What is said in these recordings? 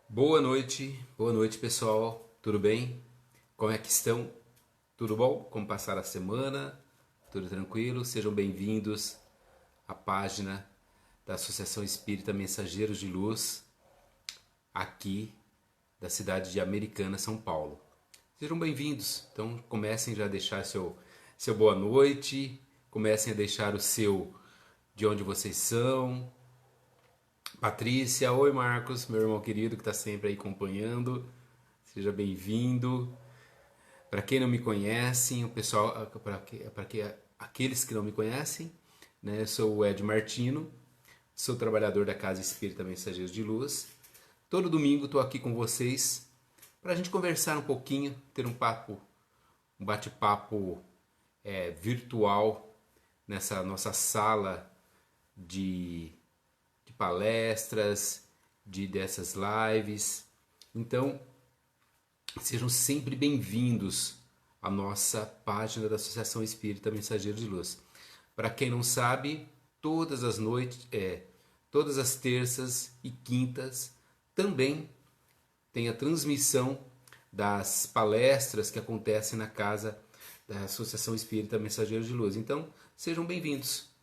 Boa noite pessoal, tudo bem? Como é que estão? Tudo bom? Como passaram a semana? Tudo tranquilo? Sejam bem-vindos à página da Associação Espírita Mensageiros de Luz, aqui da cidade de Americana, São Paulo. Sejam bem-vindos, então comecem já a deixar seu boa noite, comecem a deixar o seu de onde vocês são. Patrícia, oi Marcos, meu irmão querido que está sempre aí acompanhando, seja bem-vindo. Para quem não me conhece, o pessoal, aqueles que não me conhecem, né, eu sou o Ed Martino, sou trabalhador da Casa Espírita Mensageiros de Luz. Todo domingo estou aqui com vocês para a gente conversar um pouquinho, ter um bate-papo virtual nessa nossa sala de palestras, dessas lives. Então, sejam sempre bem-vindos à nossa página da Associação Espírita Mensageiro de Luz. Para quem não sabe, todas as noites, todas as terças e quintas, também tem a transmissão das palestras que acontecem na casa da Associação Espírita Mensageiro de Luz. Então, sejam bem-vindos.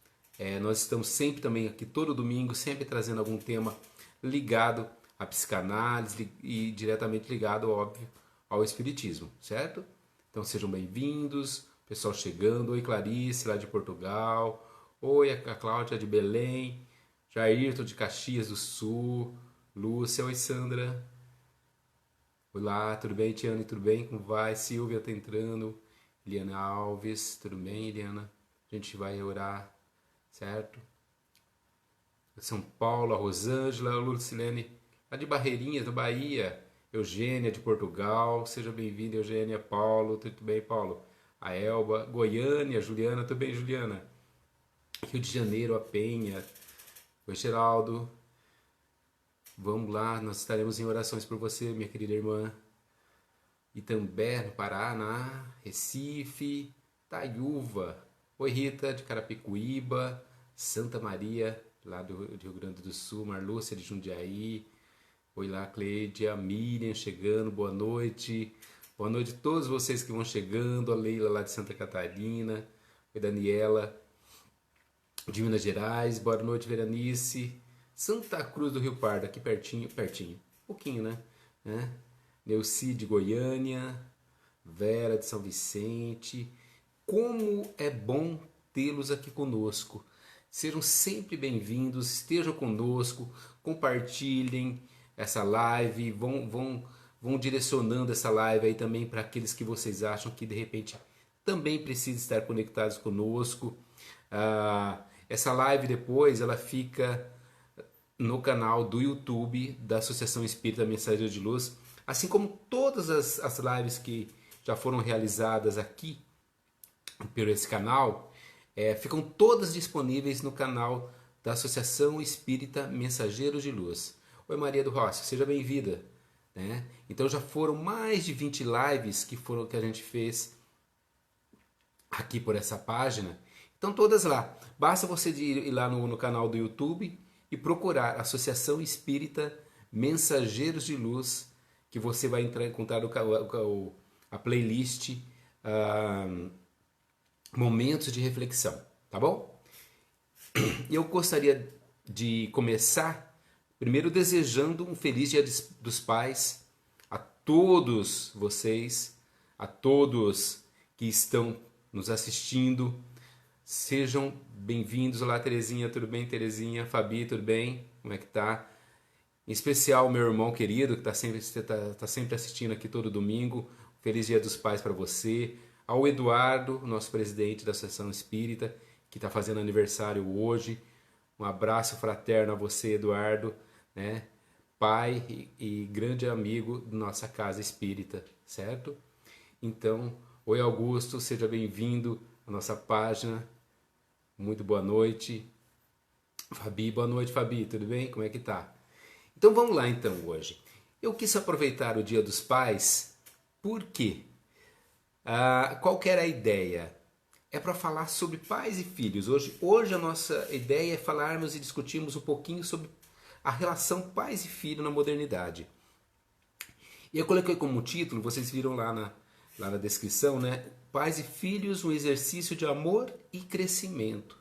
Nós estamos sempre também aqui todo domingo, sempre trazendo algum tema ligado à psicanálise e diretamente ligado, óbvio, ao espiritismo, certo? Então sejam bem-vindos, pessoal chegando. Oi Clarice, lá de Portugal. Oi a Cláudia de Belém. Jairton de Caxias do Sul. Lúcia, oi Sandra. Olá, tudo bem Tiane, tudo bem? Como vai? Silvia tá entrando. Eliana Alves, tudo bem Eliana? A gente vai orar, certo? São Paulo, a Rosângela, a Lucilene, lá de Barreirinhas, da Bahia. Eugênia de Portugal, seja bem-vinda Eugênia. Paulo, tudo bem Paulo? A Elba, Goiânia, Juliana, tudo bem Juliana? Rio de Janeiro, a Penha. Oi Geraldo. Vamos lá, nós estaremos em orações por você, minha querida irmã. Itambé, no Paraná, Recife, Taiúva. Oi Rita, de Carapicuíba, Santa Maria, lá do Rio Grande do Sul, Marlúcia de Jundiaí. Oi lá, Cleidia, Miriam chegando, boa noite. Boa noite a todos vocês que vão chegando, a Leila lá de Santa Catarina. Oi, Daniela, de Minas Gerais. Boa noite, Veranice. Santa Cruz do Rio Pardo, aqui pertinho, pertinho. Um pouquinho, né? Neuci de Goiânia. Vera de São Vicente. Como é bom tê-los aqui conosco. Sejam sempre bem-vindos, estejam conosco, compartilhem essa live, vão direcionando essa live aí também para aqueles que vocês acham que de repente também precisam estar conectados conosco. Essa live depois ela fica no canal do YouTube da Associação Espírita Mensageiro de Luz, assim como todas as lives que já foram realizadas aqui por esse canal, ficam todas disponíveis no canal da Associação Espírita Mensageiros de Luz. Oi Maria do Rossi, seja bem-vinda. Né? Então já foram mais de 20 lives que a gente fez aqui por essa página. Então todas lá. Basta você ir lá no canal do YouTube e procurar Associação Espírita Mensageiros de Luz, que você vai encontrar a playlist Momentos de Reflexão, tá bom? Eu gostaria de começar primeiro desejando um feliz Dia dos Pais a todos vocês, a todos que estão nos assistindo. Sejam bem-vindos. Olá Terezinha, tudo bem Terezinha? Fabi, tudo bem? Como é que tá? Em especial meu irmão querido que tá sempre assistindo aqui todo domingo. Feliz Dia dos Pais para você. Ao Eduardo, nosso presidente da Associação Espírita, que está fazendo aniversário hoje. Um abraço fraterno a você, Eduardo, né? Pai e grande amigo da nossa Casa Espírita, certo? Então, oi Augusto, seja bem-vindo à nossa página. Muito boa noite. Fabi, boa noite Fabi, tudo bem? Como é que tá? Então vamos lá então hoje. Eu quis aproveitar o Dia dos Pais, por quê? Qual que era a ideia? É para falar sobre pais e filhos. Hoje a nossa ideia é falarmos e discutirmos um pouquinho sobre a relação pais e filho na modernidade. E eu coloquei como título, vocês viram lá na descrição, né? Pais e filhos, um exercício de amor e crescimento.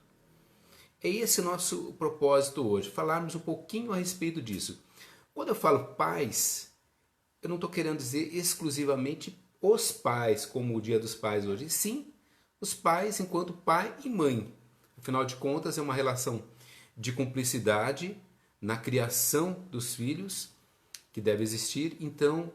É esse o nosso propósito hoje, falarmos um pouquinho a respeito disso. Quando eu falo pais, eu não estou querendo dizer exclusivamente os pais, como o Dia dos Pais hoje. Sim, os pais enquanto pai e mãe. Afinal de contas, é uma relação de cumplicidade na criação dos filhos que deve existir. Então,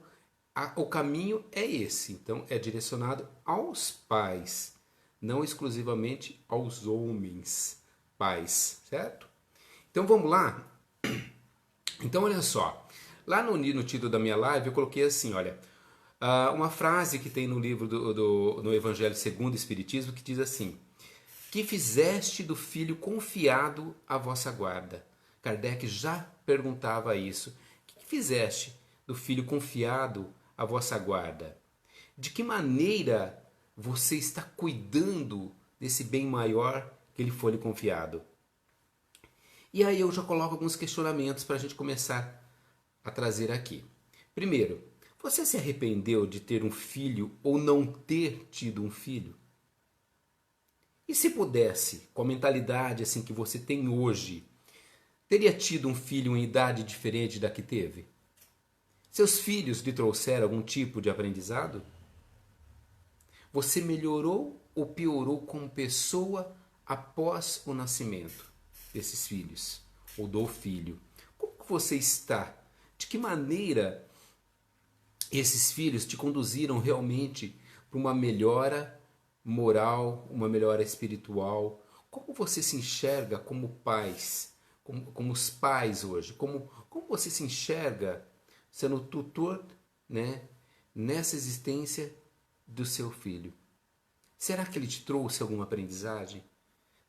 o caminho é esse. Então, é direcionado aos pais, não exclusivamente aos homens pais, certo? Então, vamos lá? Então, olha só. Lá no título da minha live, eu coloquei assim, olha, uma frase que tem no livro no Evangelho segundo o Espiritismo, que diz assim: que fizeste do filho confiado à vossa guarda? Kardec já perguntava isso. Que fizeste do filho confiado à vossa guarda? De que maneira você está cuidando desse bem maior que lhe foi confiado? E aí eu já coloco alguns questionamentos para a gente começar a trazer aqui. Primeiro, você se arrependeu de ter um filho ou não ter tido um filho? E se pudesse, com a mentalidade assim que você tem hoje, teria tido um filho em idade diferente da que teve? Seus filhos lhe trouxeram algum tipo de aprendizado? Você melhorou ou piorou como pessoa após o nascimento desses filhos ou do filho? Como você está? De que maneira esses filhos te conduziram realmente para uma melhora moral, uma melhora espiritual? Como você se enxerga como pais, como os pais hoje? Como você se enxerga sendo tutor, né, nessa existência do seu filho? Será que ele te trouxe alguma aprendizagem?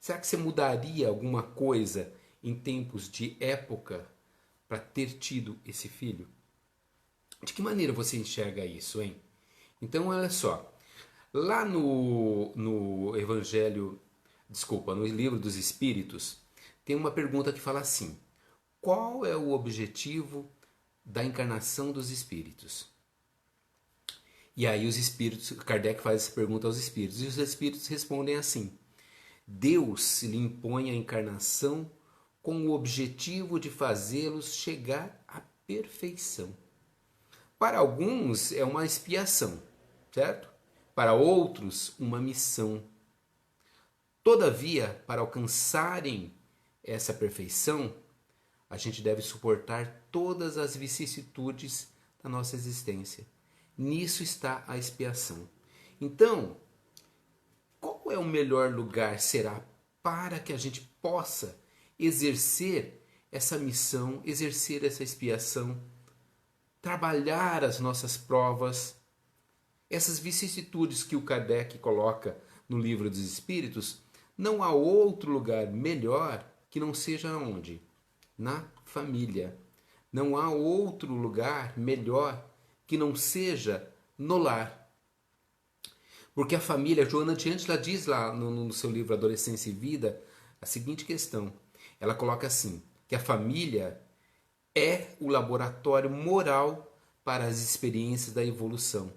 Será que você mudaria alguma coisa em tempos de época para ter tido esse filho? De que maneira você enxerga isso, hein? Então, olha só. Lá no Evangelho, desculpa, no Livro dos Espíritos, tem uma pergunta que fala assim: qual é o objetivo da encarnação dos espíritos? E aí os espíritos, Kardec faz essa pergunta aos espíritos, e os espíritos respondem assim: Deus lhe impõe a encarnação com o objetivo de fazê-los chegar à perfeição. Para alguns é uma expiação, certo? Para outros, uma missão. Todavia, para alcançarem essa perfeição, a gente deve suportar todas as vicissitudes da nossa existência. Nisso está a expiação. Então, qual é o melhor lugar será para que a gente possa exercer essa missão, exercer essa expiação, trabalhar as nossas provas, essas vicissitudes que o Kardec coloca no Livro dos Espíritos? Não há outro lugar melhor que não seja onde? Na família. Não há outro lugar melhor que não seja no lar. Porque a família, Joana de Ângeles, ela diz lá no seu livro Adolescência e Vida a seguinte questão. Ela coloca assim, que a família é o laboratório moral para as experiências da evolução.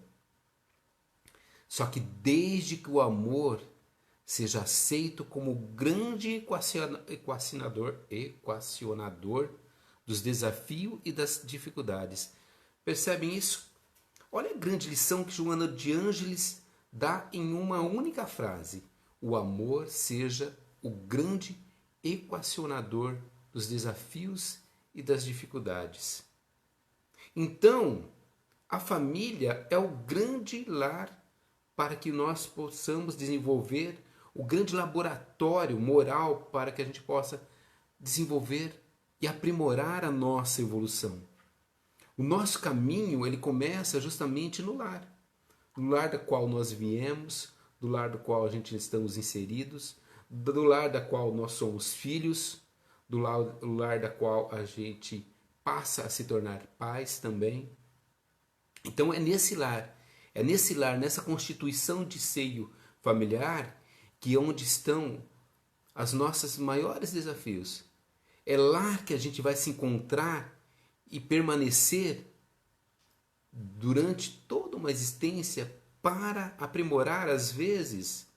Só que desde que o amor seja aceito como grande equacionador dos desafios e das dificuldades. Percebem isso? Olha a grande lição que Joana de Ângeles dá em uma única frase: o amor seja o grande equacionador dos desafios e das dificuldades. Então, a família é o grande lar para que nós possamos desenvolver, o grande laboratório moral para que a gente possa desenvolver e aprimorar a nossa evolução. O nosso caminho, ele começa justamente no lar da qual nós viemos, do lar do qual a gente estamos inseridos, do lar da qual nós somos filhos, do lar da qual a gente passa a se tornar pais também. Então é nesse lar, nessa constituição de seio familiar, que é onde estão os nossos maiores desafios. É lá que a gente vai se encontrar e permanecer durante toda uma existência para aprimorar, às vezes,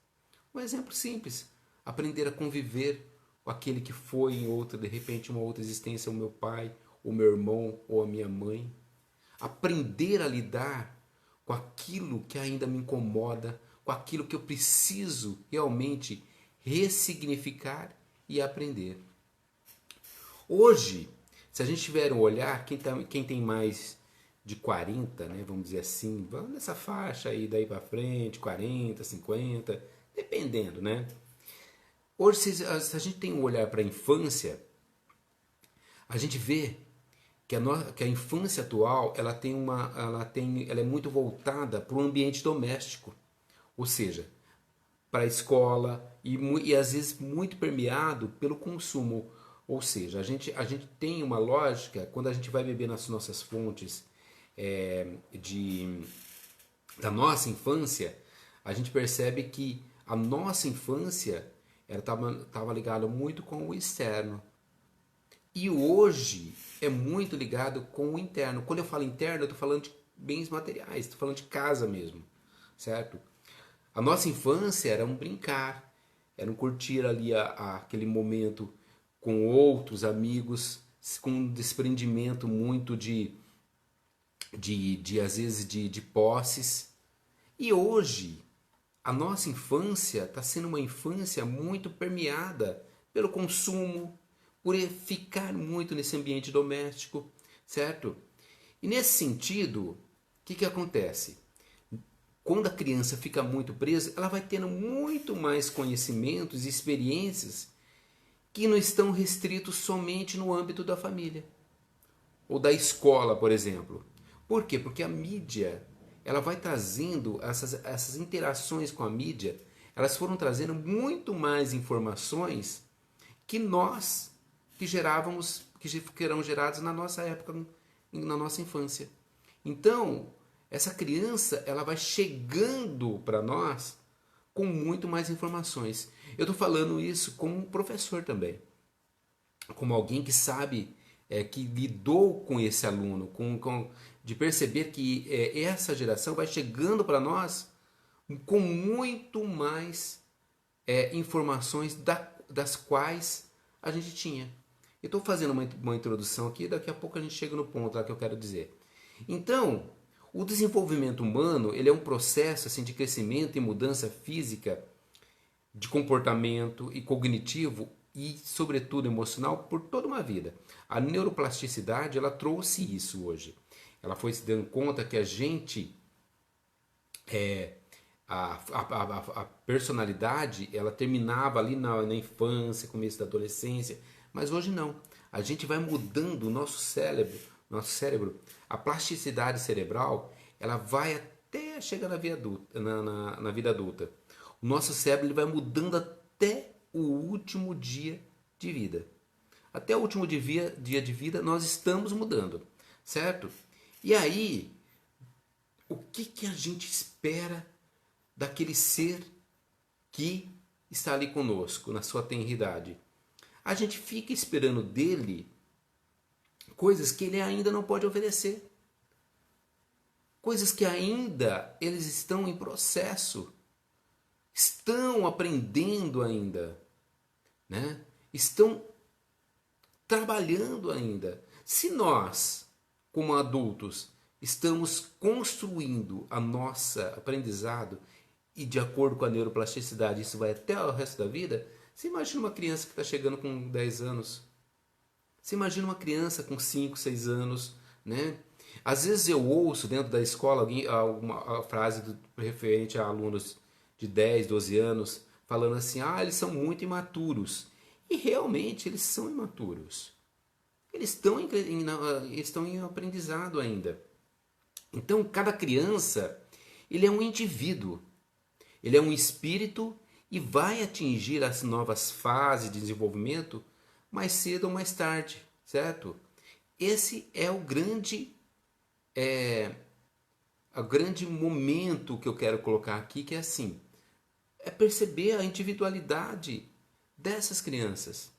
um exemplo simples, aprender a conviver com aquele que foi em outra, de repente, uma outra existência, o meu pai, o meu irmão ou a minha mãe. Aprender a lidar com aquilo que ainda me incomoda, com aquilo que eu preciso realmente ressignificar e aprender. Hoje, se a gente tiver um olhar, quem tem mais de 40, né, vamos dizer assim, vamos nessa faixa aí daí para frente, 40, 50, dependendo, né? Hoje, se a gente tem um olhar para a infância, a gente vê que a infância atual ela é muito voltada para o ambiente doméstico, ou seja, para a escola e às vezes muito permeado pelo consumo. Ou seja, a gente tem uma lógica, quando a gente vai beber nas nossas fontes da nossa infância, a gente percebe que a nossa infância estava ligada muito com o externo. E hoje é muito ligado com o interno. Quando eu falo interno, eu estou falando de bens materiais, estou falando de casa mesmo, certo? A nossa infância era um brincar, era um curtir ali aquele momento com outros amigos, com um desprendimento muito às vezes, de posses. E hoje, a nossa infância está sendo uma infância muito permeada pelo consumo, por ficar muito nesse ambiente doméstico, certo? E nesse sentido, o que acontece? Quando a criança fica muito presa, ela vai tendo muito mais conhecimentos e experiências que não estão restritos somente no âmbito da família ou da escola, por exemplo. Por quê? Porque a mídia, ela vai trazendo essas interações com a mídia, elas foram trazendo muito mais informações que nós que gerávamos, que eram gerados na nossa época, na nossa infância. Então, essa criança, ela vai chegando para nós com muito mais informações. Eu estou falando isso como professor também, como alguém que sabe, que lidou com esse aluno, de perceber que essa geração vai chegando para nós com muito mais informações das quais a gente tinha. Eu estou fazendo uma introdução aqui, daqui a pouco a gente chega no ponto lá que eu quero dizer. Então, o desenvolvimento humano, ele é um processo assim, de crescimento e mudança física, de comportamento e cognitivo e, sobretudo, emocional por toda uma vida. A neuroplasticidade, ela trouxe isso hoje. Ela foi se dando conta que a gente, a personalidade, ela terminava ali na infância, começo da adolescência, mas hoje não. A gente vai mudando o nosso cérebro, a plasticidade cerebral, ela vai até chegar na vida adulta. Na vida adulta. O nosso cérebro ele vai mudando até o último dia de vida. Até o último dia de vida nós estamos mudando, certo? E aí, o que a gente espera daquele ser que está ali conosco, na sua tenridade? A gente fica esperando dele coisas que ele ainda não pode oferecer. Coisas que ainda eles estão em processo. Estão aprendendo ainda, né? Estão trabalhando ainda. Se nós, como adultos, estamos construindo a nossa aprendizado e de acordo com a neuroplasticidade isso vai até o resto da vida, você imagina uma criança que está chegando com 10 anos. Você imagina uma criança com 5, 6 anos, né? Às vezes eu ouço dentro da escola a frase referente a alunos de 10, 12 anos, falando assim, eles são muito imaturos. E realmente eles são imaturos. Eles estão em aprendizado ainda. Então cada criança, ele é um indivíduo. Ele é um espírito e vai atingir as novas fases de desenvolvimento mais cedo ou mais tarde, certo? Esse é o grande momento que eu quero colocar aqui, que é assim, é perceber a individualidade dessas crianças.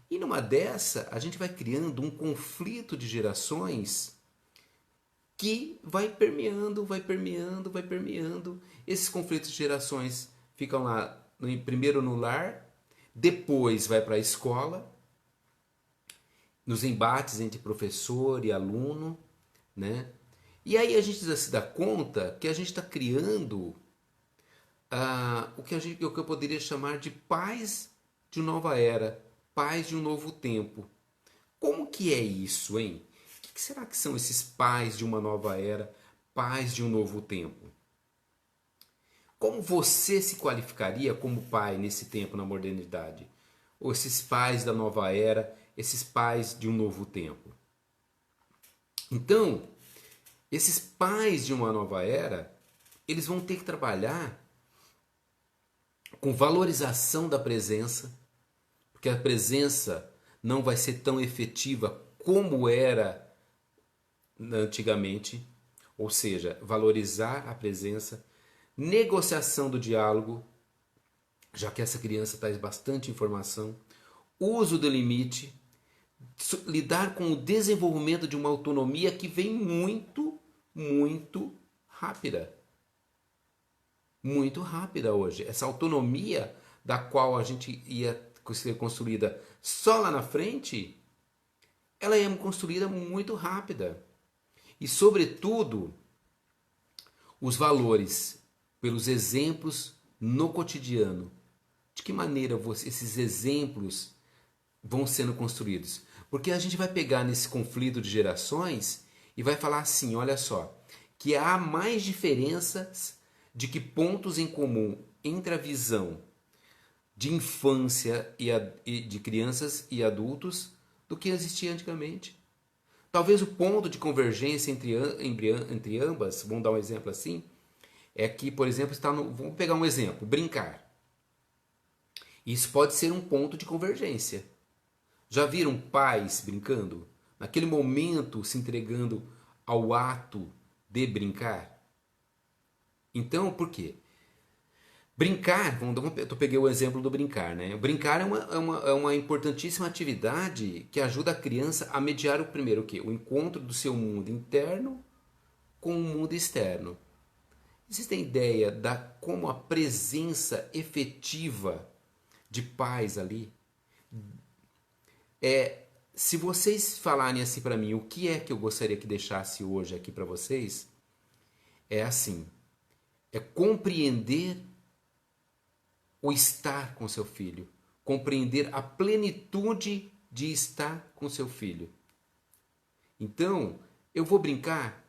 E numa dessa, a gente vai criando um conflito de gerações que vai permeando, vai permeando, vai permeando. Esses conflitos de gerações ficam lá, primeiro no lar, depois vai para a escola, nos embates entre professor e aluno, né? E aí a gente se dá conta que a gente está criando o que eu poderia chamar de pais de nova era, pais de um novo tempo. Como que é isso, hein? O que será que são esses pais de uma nova era, pais de um novo tempo? Como você se qualificaria como pai nesse tempo na modernidade? Ou esses pais da nova era, esses pais de um novo tempo? Então, esses pais de uma nova era, eles vão ter que trabalhar com valorização da presença, porque a presença não vai ser tão efetiva como era antigamente, ou seja, valorizar a presença, negociação do diálogo, já que essa criança traz bastante informação, uso do limite, lidar com o desenvolvimento de uma autonomia que vem muito, muito rápida. Muito rápida hoje. Essa autonomia da qual a gente ia ser construída só lá na frente, ela é construída muito rápida. E, sobretudo, os valores pelos exemplos no cotidiano. De que maneira esses exemplos vão sendo construídos? Porque a gente vai pegar nesse conflito de gerações e vai falar assim, olha só, que há mais diferenças de que pontos em comum entre a visão de infância e de crianças e adultos do que existia antigamente. Talvez o ponto de convergência entre ambas, vamos dar um exemplo assim, é que, por exemplo, vamos pegar um exemplo, brincar. Isso pode ser um ponto de convergência. Já viram pais brincando? Naquele momento se entregando ao ato de brincar? Então, por quê? Brincar, eu peguei o exemplo do brincar, né? Brincar é uma importantíssima atividade que ajuda a criança a mediar o primeiro o quê? O encontro do seu mundo interno com o mundo externo. Vocês têm ideia da como a presença efetiva de pais ali se vocês falarem assim para mim, o que é que eu gostaria que deixasse hoje aqui para vocês, é assim, é compreender o estar com seu filho, compreender a plenitude de estar com seu filho. Então, eu vou brincar,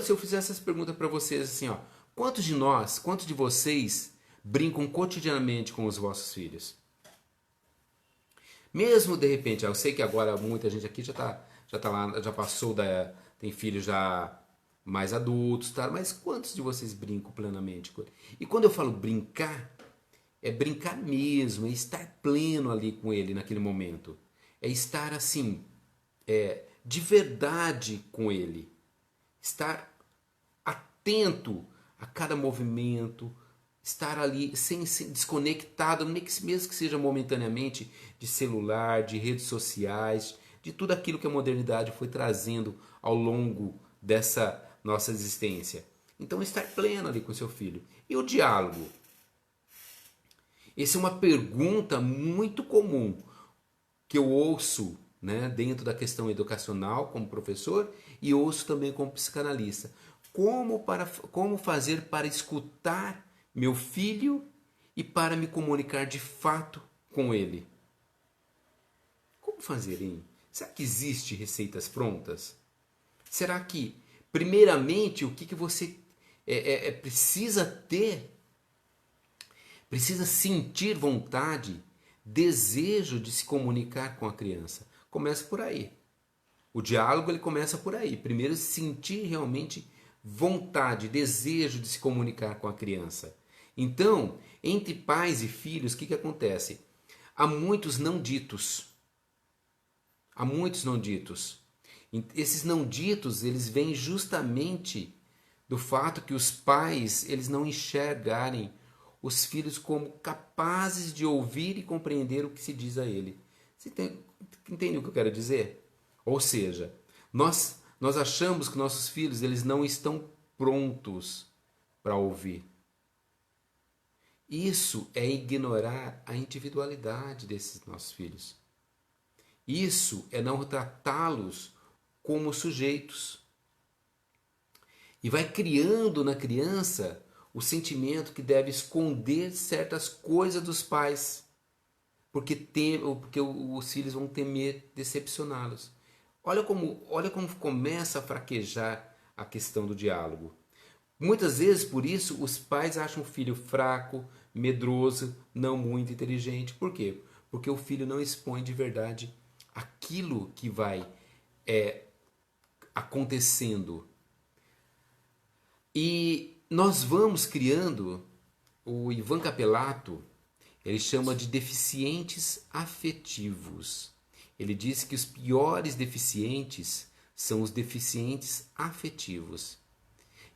se eu fizer essas perguntas para vocês assim, ó, quantos de nós, quantos de vocês brincam cotidianamente com os vossos filhos? Mesmo de repente, eu sei que agora muita gente aqui já tá lá, já passou tem filhos já mais adultos, tá? Mas quantos de vocês brincam plenamente? E quando eu falo brincar, é brincar mesmo, é estar pleno ali com ele naquele momento. É estar assim, de verdade com ele. Estar atento a cada movimento, estar ali sem desconectado, mesmo que seja momentaneamente, de celular, de redes sociais, de tudo aquilo que a modernidade foi trazendo ao longo dessa nossa existência. Então, estar pleno ali com seu filho. E o diálogo? Essa é uma pergunta muito comum que eu ouço, né, dentro da questão educacional como professor e ouço também como psicanalista. Como fazer para escutar meu filho e para me comunicar de fato com ele? Como fazer, hein? Será que existe receitas prontas? Será que, primeiramente, o que você precisa ter? Precisa sentir vontade, desejo de se comunicar com a criança. Começa por aí. O diálogo ele começa por aí. Primeiro sentir realmente vontade, desejo de se comunicar com a criança. Então, entre pais e filhos, o que acontece? Há muitos não ditos. Há muitos não ditos. Esses não ditos, eles vêm justamente do fato que os pais, eles não enxergarem os filhos como capazes de ouvir e compreender o que se diz a ele. Você entende o que eu quero dizer? Ou seja, Nós achamos que nossos filhos eles não estão prontos para ouvir. Isso é ignorar a individualidade desses nossos filhos. Isso é não tratá-los como sujeitos. E vai criando na criança o sentimento que deve esconder certas coisas dos pais, porque os filhos vão temer decepcioná-los. Olha como começa a fraquejar a questão do diálogo. Muitas vezes, por isso, os pais acham o filho fraco, medroso, não muito inteligente. Por quê? Porque o filho não expõe de verdade aquilo que vai acontecendo. E nós vamos criando, o Ivan Capelato, ele chama de deficientes afetivos. Ele diz que os piores deficientes são os deficientes afetivos.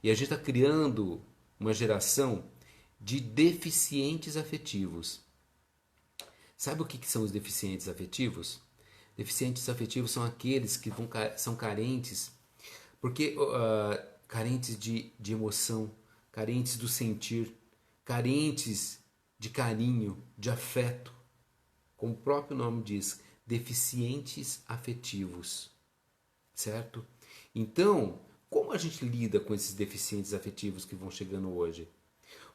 E a gente está criando uma geração de deficientes afetivos. Sabe o que são os deficientes afetivos? Deficientes afetivos são aqueles que são carentes, porque carentes de emoção, carentes do sentir, carentes de carinho, de afeto. Como o próprio nome diz, deficientes afetivos, certo? Então, como a gente lida com esses deficientes afetivos que vão chegando hoje?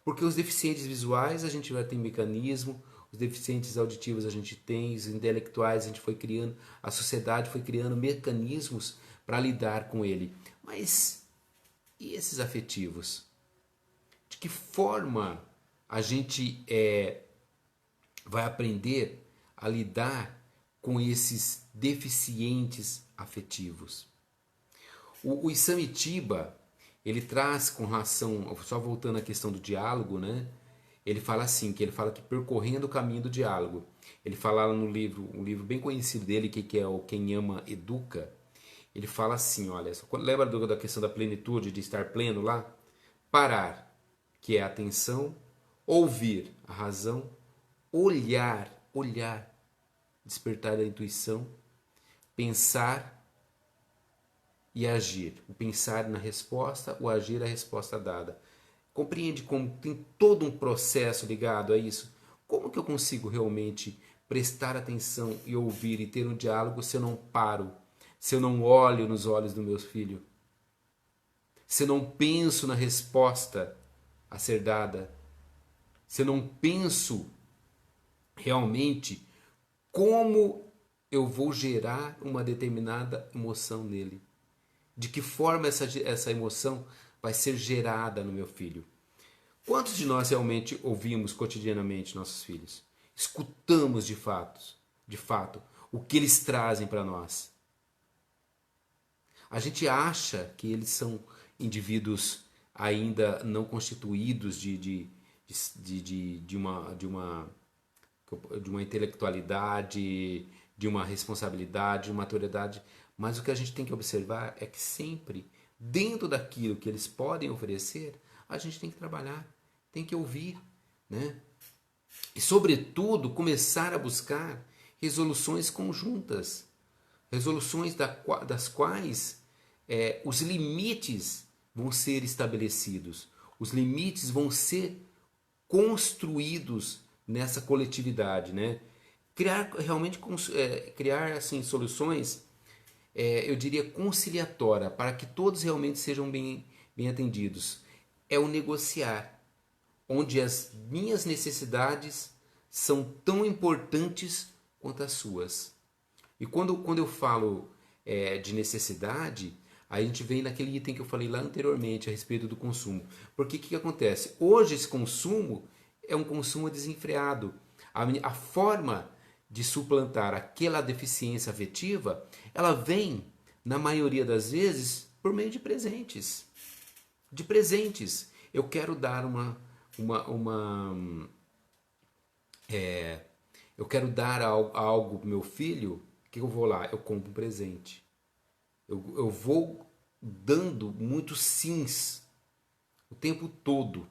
Porque os deficientes visuais a gente vai ter mecanismo, os deficientes auditivos a gente tem, os intelectuais a gente foi criando, a sociedade foi criando mecanismos para lidar com ele. Mas e esses afetivos? De que forma a gente vai aprender a lidar com esses deficientes afetivos? O Isamitiba, ele traz com relação, só voltando à questão do diálogo, né? Ele fala assim, ele fala que percorrendo o caminho do diálogo. Ele fala no livro, um livro bem conhecido dele, que é o Quem Ama Educa. Ele fala assim, olha, lembra da questão da plenitude, de estar pleno lá? Parar, que é a atenção, ouvir, a razão, olhar, despertar a intuição, pensar e agir. O pensar na resposta, o agir a resposta dada. Compreende como tem todo um processo ligado a isso? Como que eu consigo realmente prestar atenção e ouvir e ter um diálogo se eu não paro? Se eu não olho nos olhos do meu filho? Se eu não penso na resposta a ser dada? Se eu não penso realmente como eu vou gerar uma determinada emoção nele? De que forma essa emoção vai ser gerada no meu filho? Quantos de nós realmente ouvimos cotidianamente nossos filhos? Escutamos de fato, o que eles trazem para nós? A gente acha que eles são indivíduos ainda não constituídos de uma intelectualidade, de uma responsabilidade, de uma maturidade. Mas o que a gente tem que observar é que sempre, dentro daquilo que eles podem oferecer, a gente tem que trabalhar, tem que ouvir, né? E, sobretudo, começar a buscar resoluções conjuntas, resoluções das quais os limites vão ser estabelecidos, os limites vão ser construídos nessa coletividade, né? Criar realmente criar assim soluções, eu diria conciliatória, para que todos realmente sejam bem atendidos. É o negociar, onde as minhas necessidades são tão importantes quanto as suas. E quando eu falo de necessidade, a gente vem naquele item que eu falei lá anteriormente a respeito do consumo. Porque o que acontece? Hoje esse consumo é um consumo desenfreado. A forma de suplantar aquela deficiência afetiva, ela vem, na maioria das vezes, por meio de presentes. De presentes. Eu quero dar eu quero dar algo pro meu filho, o que eu vou lá? Eu compro um presente. Eu vou dando muitos sims o tempo todo,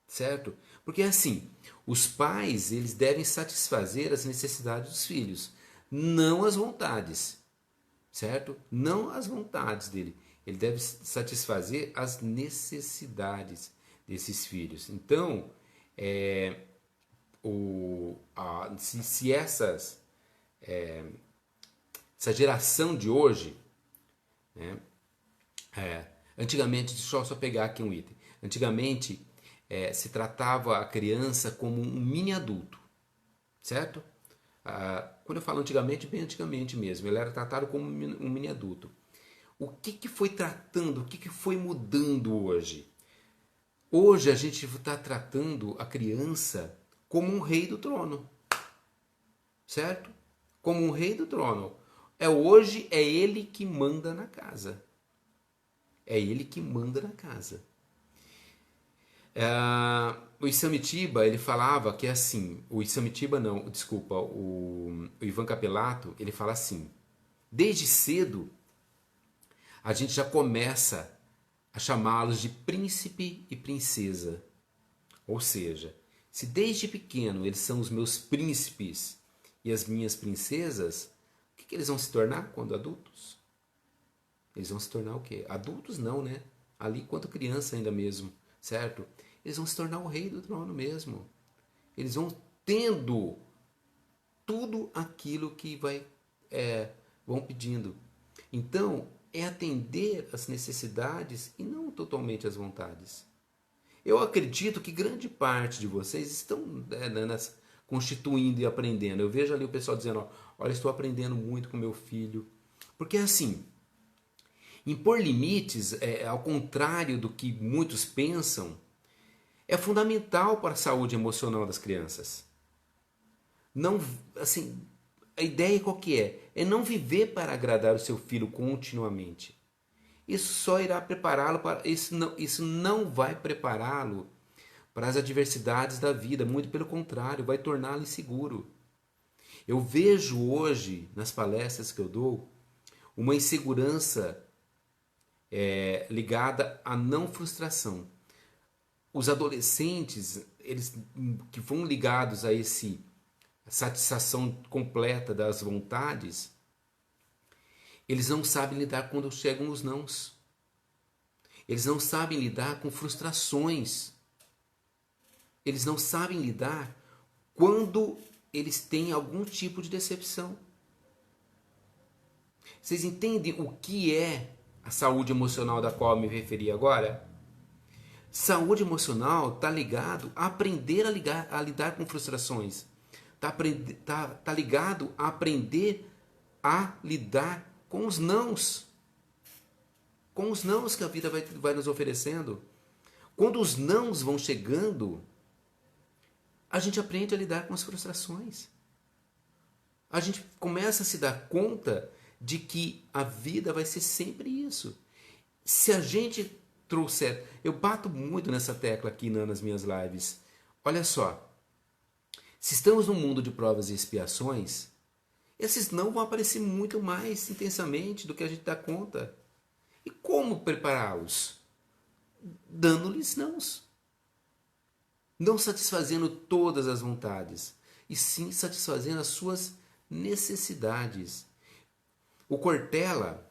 certo? Porque assim, os pais eles devem satisfazer as necessidades dos filhos, não as vontades, certo? Não as vontades dele. Ele deve satisfazer as necessidades desses filhos. Então, se essa geração de hoje, né, antigamente, deixa eu só pegar aqui um item. Antigamente, se tratava a criança como um mini adulto, certo? Quando eu falo antigamente, bem antigamente mesmo, ele era tratado como um mini adulto. O que foi tratando, o que foi mudando hoje? Hoje a gente está tratando a criança como um rei do trono, certo? Como um rei do trono. Hoje é ele que manda na casa. É ele que manda na casa. O Isamitiba, ele falava que é assim, o Isamitiba não, desculpa, o Ivan Capelato, ele fala assim, desde cedo a gente já começa a chamá-los de príncipe e princesa. Ou seja, se desde pequeno eles são os meus príncipes e as minhas princesas, o que eles vão se tornar quando adultos? Eles vão se tornar o quê? Adultos não, né? Ali quanto criança ainda mesmo, certo? Eles vão se tornar o rei do trono mesmo. Eles vão tendo tudo aquilo que vão pedindo. Então, é atender às necessidades e não totalmente às vontades. Eu acredito que grande parte de vocês estão constituindo e aprendendo. Eu vejo ali o pessoal dizendo, olha, estou aprendendo muito com meu filho. Porque assim, impor limites, ao contrário do que muitos pensam, é fundamental para a saúde emocional das crianças. Não, assim, a ideia qual que é? É não viver para agradar o seu filho continuamente. Isso só irá prepará-lo para isso não vai prepará-lo para as adversidades da vida, muito pelo contrário, vai torná-lo inseguro. Eu vejo hoje nas palestras que eu dou uma insegurança ligada à não frustração. Os adolescentes, eles que vão ligados a esse satisfação completa das vontades, eles não sabem lidar quando chegam os nãos. Eles não sabem lidar com frustrações. Eles não sabem lidar quando eles têm algum tipo de decepção. Vocês entendem o que é a saúde emocional da qual eu me referi agora? Saúde emocional está ligado a aprender a lidar com frustrações. Tá ligado a aprender a lidar com os nãos. Com os nãos que a vida vai nos oferecendo. Quando os nãos vão chegando, a gente aprende a lidar com as frustrações. A gente começa a se dar conta de que a vida vai ser sempre isso. Se a gente trouxer... Eu bato muito nessa tecla aqui nas minhas lives. Olha só. Se estamos num mundo de provas e expiações, esses não vão aparecer muito mais intensamente do que a gente dá conta. E como prepará-los? Dando-lhes nãos. Não satisfazendo todas as vontades, e sim satisfazendo as suas necessidades. O Cortella,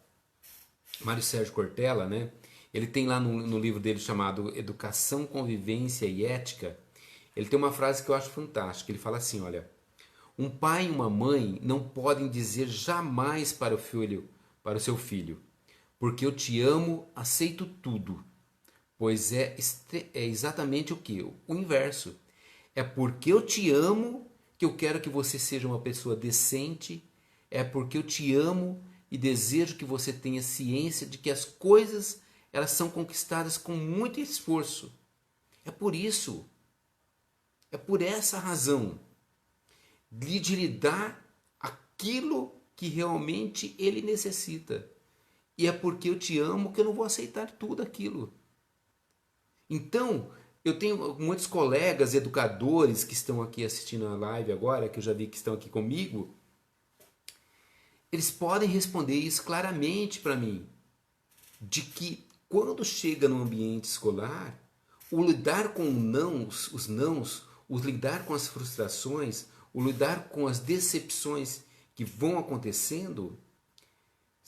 Mário Sérgio Cortella, né? Ele tem lá no livro dele chamado Educação, Convivência e Ética, ele tem uma frase que eu acho fantástica. Ele fala assim, olha, um pai e uma mãe não podem dizer jamais para o seu filho, porque eu te amo, aceito tudo. Pois é exatamente o que? O inverso. É porque eu te amo que eu quero que você seja uma pessoa decente. É porque eu te amo e desejo que você tenha ciência de que as coisas elas são conquistadas com muito esforço. É por isso. É por essa razão de lhe dar aquilo que realmente ele necessita. E é porque eu te amo que eu não vou aceitar tudo aquilo. Então, eu tenho muitos colegas educadores que estão aqui assistindo a live agora, que eu já vi que estão aqui comigo. Eles podem responder isso claramente para mim. De que quando chega no ambiente escolar, o lidar com os nãos, o lidar com as frustrações, o lidar com as decepções que vão acontecendo,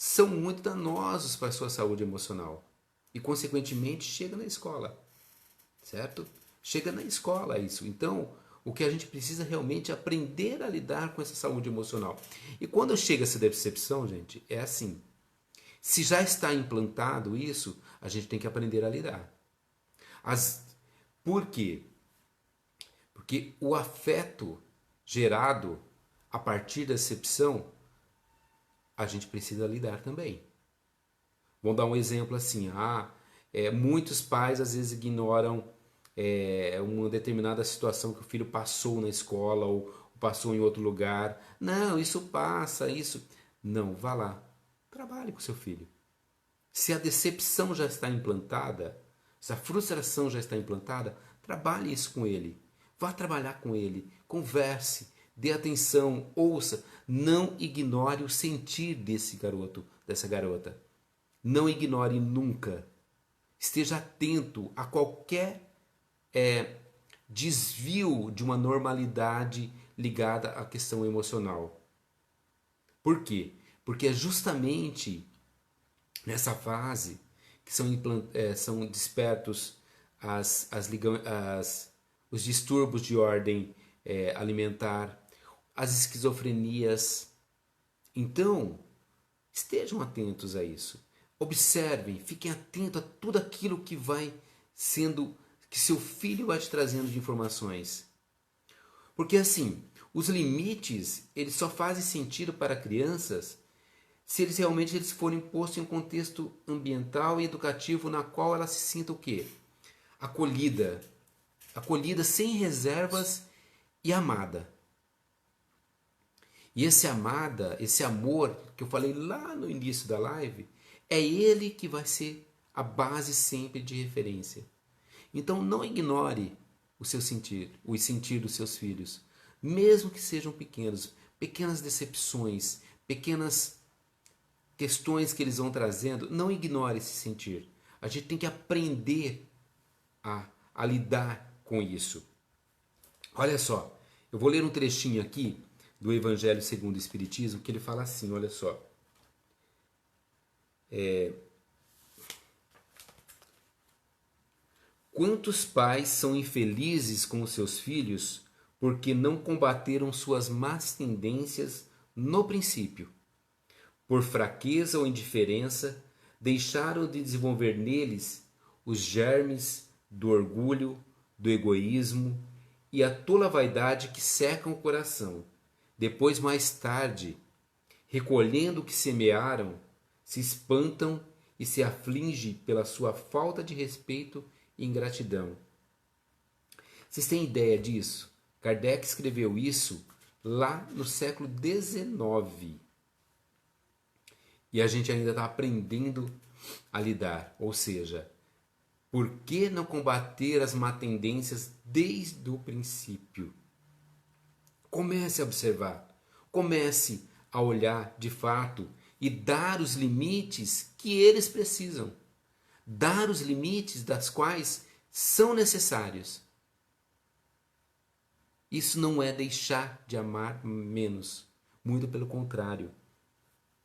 são muito danosos para a sua saúde emocional. E, consequentemente, chega na escola, certo? Chega na escola isso. Então, o que a gente precisa realmente é aprender a lidar com essa saúde emocional. E quando chega essa decepção, gente, é assim. Se já está implantado isso, a gente tem que aprender a lidar. Por quê? Porque o afeto gerado a partir da decepção, a gente precisa lidar também. Vamos dar um exemplo assim. Muitos pais às vezes ignoram uma determinada situação que o filho passou na escola ou passou em outro lugar. Não, isso passa, isso... Não, vá lá. Trabalhe com seu filho. Se a decepção já está implantada, se a frustração já está implantada, trabalhe isso com ele. Vá trabalhar com ele. Converse. Dê atenção. Ouça. Não ignore o sentir desse garoto, dessa garota. Não ignore nunca. Esteja atento a qualquer desvio de uma normalidade ligada à questão emocional. Por quê? Porque é justamente nessa fase que são despertos os distúrbios de ordem alimentar, as esquizofrenias. Então, estejam atentos a isso. Observem, fiquem atentos a tudo aquilo que vai sendo, que seu filho vai te trazendo de informações. Porque assim, os limites, eles só fazem sentido para crianças se eles forem postos em um contexto ambiental e educativo na qual ela se sinta o quê? Acolhida. Acolhida sem reservas e amada. E esse amor que eu falei lá no início da live, é ele que vai ser a base sempre de referência. Então não ignore o sentir dos seus filhos, mesmo que sejam pequenas decepções, pequenas questões que eles vão trazendo, não ignore esse sentir. A gente tem que aprender a lidar com isso. Olha só, eu vou ler um trechinho aqui do Evangelho segundo o Espiritismo, que ele fala assim, olha só. Quantos pais são infelizes com os seus filhos porque não combateram suas más tendências no princípio? Por fraqueza ou indiferença, deixaram de desenvolver neles os germes do orgulho, do egoísmo e a tola vaidade que secam o coração. Depois, mais tarde, recolhendo o que semearam, se espantam e se afligem pela sua falta de respeito e ingratidão. Vocês têm ideia disso? Kardec escreveu isso lá no século XIX. E a gente ainda está aprendendo a lidar. Ou seja, por que não combater as má tendências desde o princípio? Comece a observar. Comece a olhar de fato e dar os limites que eles precisam. Dar os limites das quais são necessários. Isso não é deixar de amar menos. Muito pelo contrário.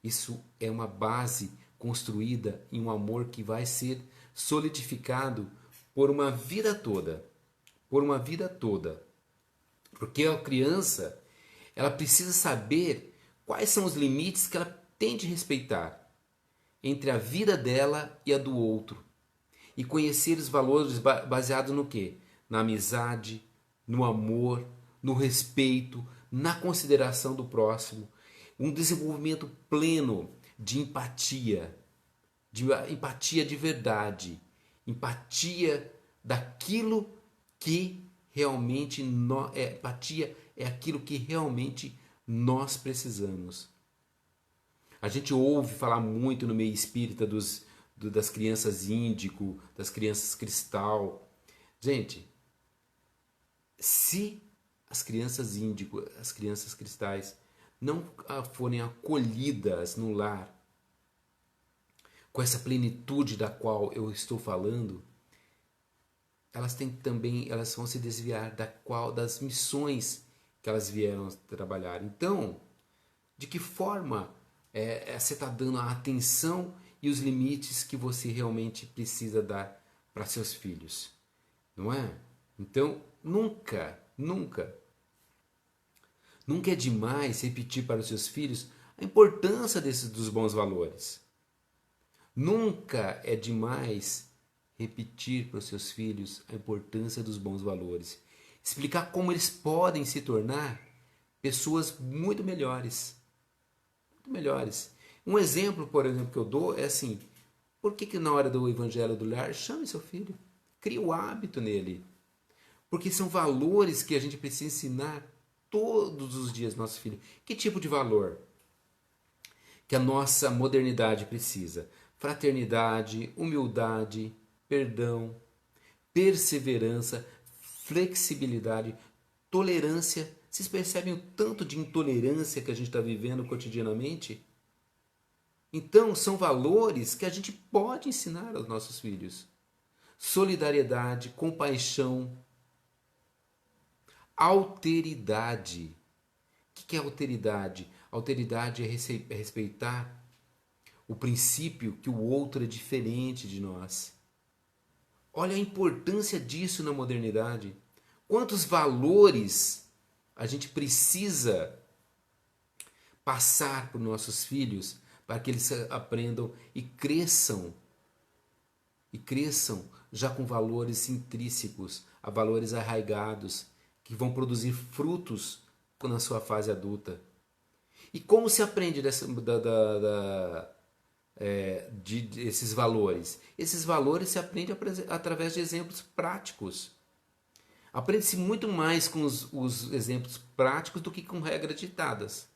Isso é uma base construída em um amor que vai ser solidificado por uma vida toda. Por uma vida toda. Porque a criança, ela precisa saber quais são os limites que ela tem de respeitar entre a vida dela e a do outro. E conhecer os valores baseados no quê? Na amizade, no amor, no respeito, na consideração do próximo. Um desenvolvimento pleno de empatia de verdade, empatia daquilo que realmente empatia é aquilo que realmente nós precisamos. A gente ouve falar muito no meio espírita das crianças índico, das crianças cristal. Gente, se as crianças índico, as crianças cristais não forem acolhidas no lar com essa plenitude da qual eu estou falando, elas vão se desviar das missões que elas vieram trabalhar. Então, de que forma você está dando a atenção e os limites que você realmente precisa dar para seus filhos, não é? Então, nunca é demais repetir para os seus filhos a importância dos bons valores. Nunca é demais repetir para os seus filhos a importância dos bons valores. Explicar como eles podem se tornar pessoas muito melhores. Muito melhores. Um exemplo, por exemplo, que eu dou é assim: por que na hora do Evangelho do Lar, chame seu filho? Crie o hábito nele. Porque são valores que a gente precisa ensinar todos os dias nossos filhos. Que tipo de valor que a nossa modernidade precisa? Fraternidade, humildade, perdão, perseverança, flexibilidade, tolerância. Vocês percebem o tanto de intolerância que a gente está vivendo cotidianamente? Então, são valores que a gente pode ensinar aos nossos filhos. Solidariedade, compaixão, alteridade. O que é alteridade? Alteridade é respeitar o princípio que o outro é diferente de nós. Olha a importância disso na modernidade. Quantos valores a gente precisa passar para os nossos filhos para que eles aprendam e cresçam já com valores intrínsecos, a valores arraigados, que vão produzir frutos na sua fase adulta. E como se aprende esses valores? Esses valores se aprendem através de exemplos práticos. Aprende-se muito mais com os exemplos práticos do que com regras ditadas.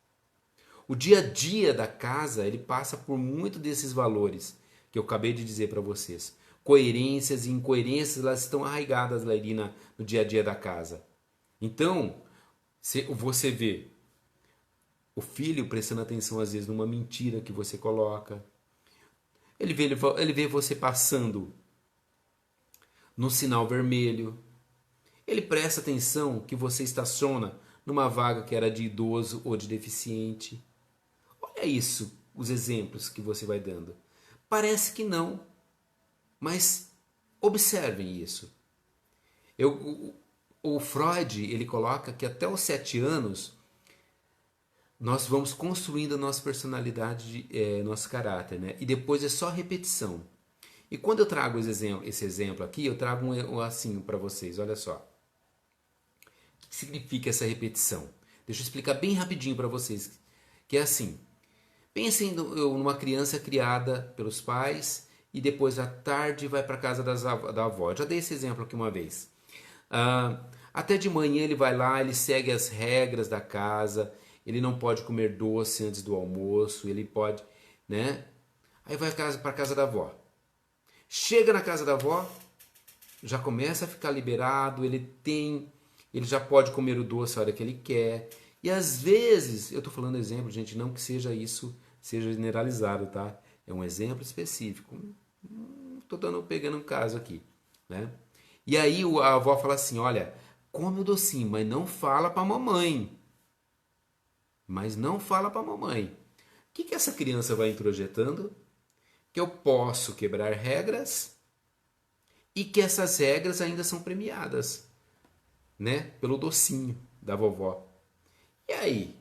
O dia a dia da casa, ele passa por muito desses valores que eu acabei de dizer para vocês. Coerências e incoerências, elas estão arraigadas ali no dia a dia da casa. Então, você vê o filho prestando atenção às vezes numa mentira que você coloca. Ele vê você passando no sinal vermelho. Ele presta atenção que você estaciona numa vaga que era de idoso ou de deficiente. Olha isso, os exemplos que você vai dando. Parece que não, mas observem isso. O Freud, ele coloca que até os 7 anos nós vamos construindo a nossa personalidade, nosso caráter, né? E depois é só repetição. E quando eu trago esse exemplo aqui, eu trago assim para vocês, olha só. O que significa essa repetição? Deixa eu explicar bem rapidinho para vocês. Que é assim, pensem numa criança criada pelos pais e depois à tarde vai para a casa da avó. Já dei esse exemplo aqui uma vez. Até de manhã ele vai lá, ele segue as regras da casa, ele não pode comer doce antes do almoço, ele pode, né? Aí vai para a casa da avó. Chega na casa da avó, já começa a ficar liberado, ele já pode comer o doce a hora que ele quer. E às vezes, eu estou falando exemplo, gente, não que seja generalizado, tá? É um exemplo específico. Estou pegando um caso aqui, né? E aí a avó fala assim, olha, come o docinho, mas não fala para a mamãe. Mas não fala para a mamãe. O que essa criança vai introjetando? Que eu posso quebrar regras e que essas regras ainda são premiadas, né? Pelo docinho da vovó. E aí?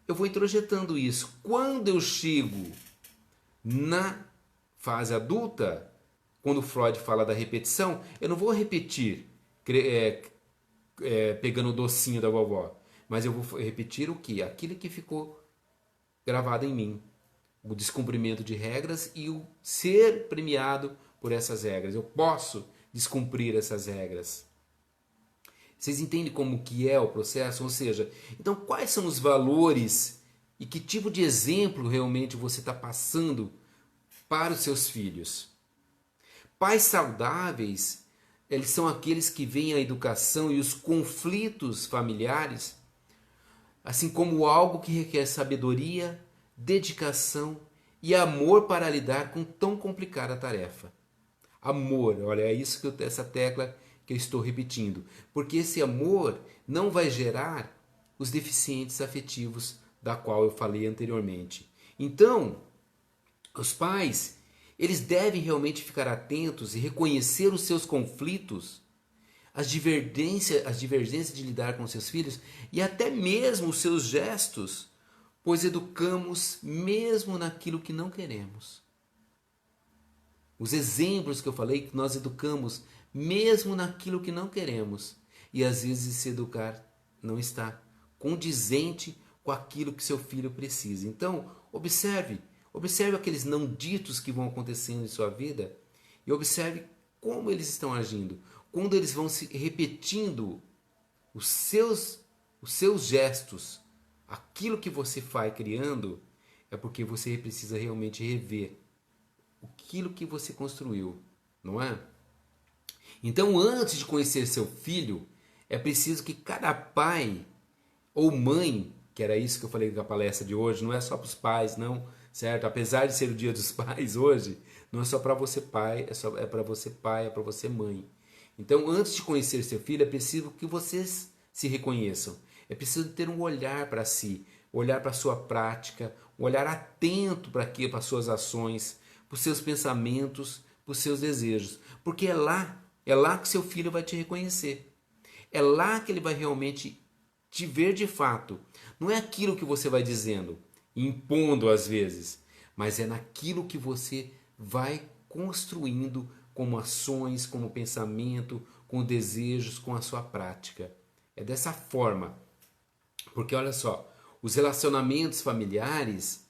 Eu vou introjetando isso. Quando eu chego na fase adulta, quando Freud fala da repetição, eu não vou repetir pegando o docinho da vovó, mas eu vou repetir o quê? Aquilo que ficou gravado em mim. O descumprimento de regras e o ser premiado por essas regras. Eu posso descumprir essas regras. Vocês entendem como que é o processo? Ou seja, então quais são os valores e que tipo de exemplo realmente você está passando para os seus filhos? Pais saudáveis, eles são aqueles que veem a educação e os conflitos familiares assim como algo que requer sabedoria, dedicação e amor para lidar com tão complicada tarefa. Amor, olha, é isso essa tecla que eu estou repetindo, porque esse amor não vai gerar os deficientes afetivos da qual eu falei anteriormente. Então, os pais, eles devem realmente ficar atentos e reconhecer os seus conflitos, as divergências de lidar com seus filhos e até mesmo os seus gestos, pois educamos mesmo naquilo que não queremos. Os exemplos que eu falei, que nós educamos mesmo naquilo que não queremos. E às vezes esse educar não está condizente com aquilo que seu filho precisa. Então, observe aqueles não ditos que vão acontecendo em sua vida e observe como eles estão agindo. Quando eles vão se repetindo os seus gestos, aquilo que você vai criando, é porque você precisa realmente rever aquilo que você construiu, não é? Então, antes de conhecer seu filho, é preciso que cada pai ou mãe, que era isso que eu falei na palestra de hoje, não é só para os pais, não, certo? Apesar de ser o Dia dos Pais hoje, não é só para você pai, é para você pai, é para você mãe. Então, antes de conhecer seu filho, é preciso que vocês se reconheçam. É preciso ter um olhar para si, olhar para a sua prática, um olhar atento para as suas ações, para os seus pensamentos, para os seus desejos. Porque é lá que seu filho vai te reconhecer. É lá que ele vai realmente te ver de fato. Não é aquilo que você vai dizendo, impondo às vezes, mas é naquilo que você vai construindo como ações, como pensamento, com desejos, com a sua prática. É dessa forma. Porque olha só, os relacionamentos familiares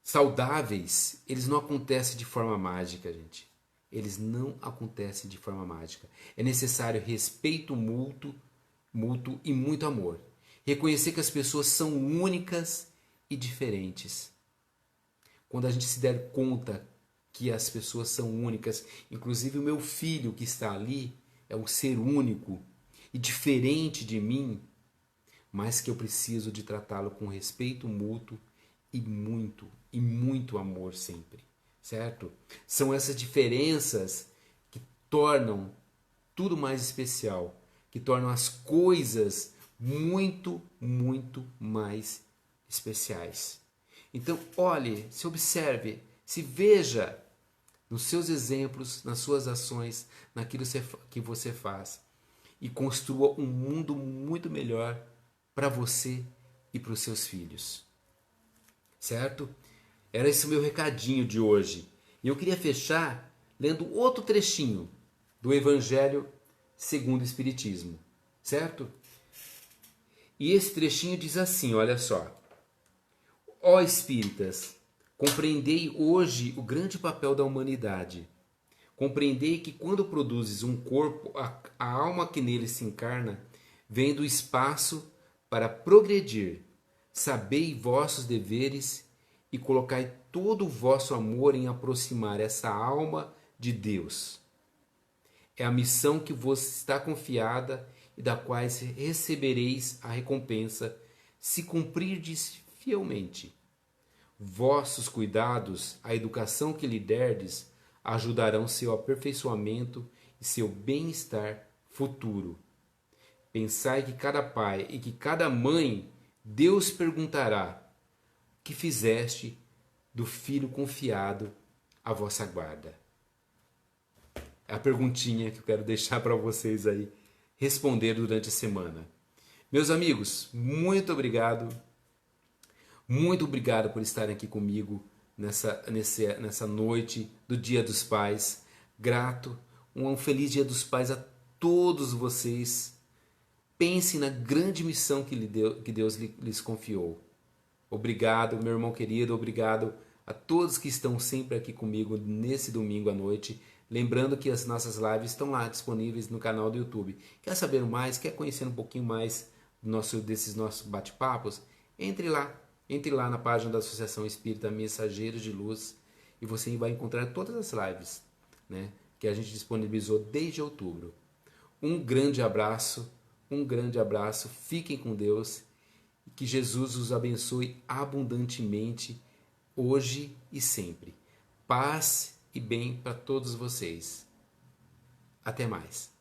saudáveis, eles não acontecem de forma mágica, gente. Eles não acontecem de forma mágica. É necessário respeito mútuo e muito amor. Reconhecer que as pessoas são únicas e diferentes. Quando a gente se der conta que as pessoas são únicas, inclusive o meu filho que está ali é um ser único e diferente de mim, mas que eu preciso de tratá-lo com respeito mútuo e muito amor sempre, certo? São essas diferenças que tornam tudo mais especial, que tornam as coisas muito mais especiais. Então, olhe, se observe, se veja nos seus exemplos, nas suas ações, naquilo que você faz e construa um mundo muito melhor para você e para os seus filhos. Certo? Era esse o meu recadinho de hoje. E eu queria fechar lendo outro trechinho do Evangelho segundo o Espiritismo. Certo? E esse trechinho diz assim, olha só. Ó espíritas, compreendei hoje o grande papel da humanidade. Compreendei que quando produzes um corpo, a alma que nele se encarna vem do espaço para progredir. Sabei vossos deveres e colocai todo o vosso amor em aproximar essa alma de Deus. É a missão que vos está confiada e da qual recebereis a recompensa, se cumprirdes fielmente. Vossos cuidados, a educação que lhe derdes, ajudarão seu aperfeiçoamento e seu bem-estar futuro. Pensai que cada pai e que cada mãe, Deus perguntará: que fizeste do filho confiado à vossa guarda? É a perguntinha que eu quero deixar para vocês aí responder durante a semana. Meus amigos, muito obrigado. Muito obrigado por estarem aqui comigo nessa noite do Dia dos Pais. Grato. Um feliz Dia dos Pais a todos vocês. Pensem na grande missão que Deus lhes confiou. Obrigado, meu irmão querido. Obrigado a todos que estão sempre aqui comigo nesse domingo à noite. Lembrando que as nossas lives estão lá disponíveis no canal do YouTube. Quer saber mais? Quer conhecer um pouquinho mais desses nossos bate-papos? Entre lá na página da Associação Espírita Mensageiros de Luz e você vai encontrar todas as lives, né, que a gente disponibilizou desde outubro. Um grande abraço, fiquem com Deus e que Jesus os abençoe abundantemente hoje e sempre. Paz e bem para todos vocês. Até mais.